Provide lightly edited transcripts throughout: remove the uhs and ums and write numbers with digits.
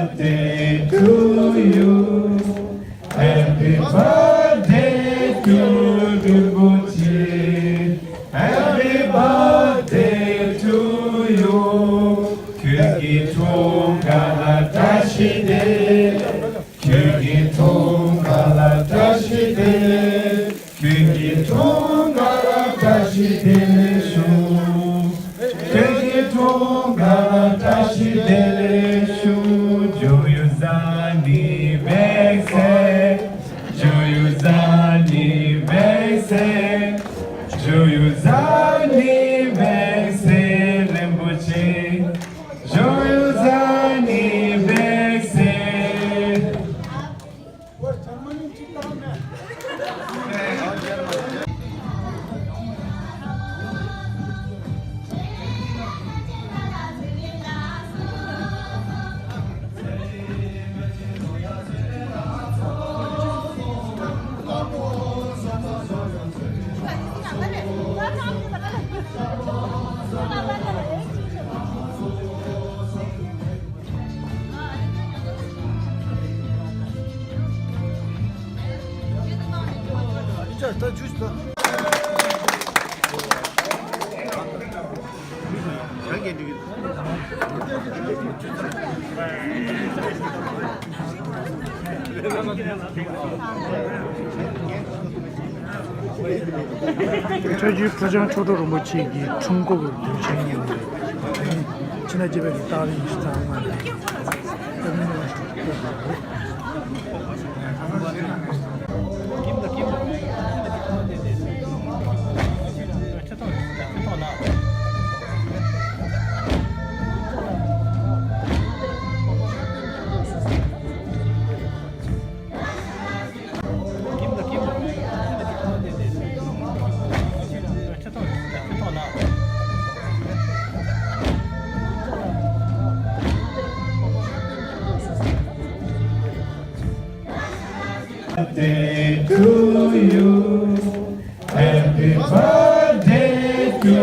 Birthday to you. Happy birthday to Rinpoche. Happy birthday to you. 그기 통갈라 다시 돼. 그기 통갈라 다시 돼. 그기 통갈라 다시 되네쇼. 그기 통갈라 다시 되네쇼. Joyuzani Vekse, Joyuzani Vekse, Joyuzani Vekse Rinpoche, Joyuzani Vekse. Está justo. 저희 부장 초도로 모치기 중국을 진행했는데 지난 집에 딸이 있었다는 Birthday to you. Happy birthday to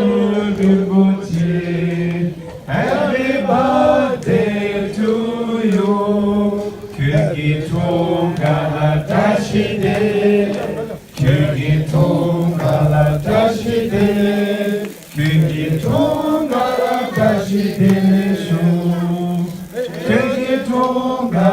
Rinpoche. Happy birthday to you. 그기 통갈라 다시 돼. 그기 통갈라 다시 돼. 그기 통갈라 다시 되네쇼. 그기 통갈라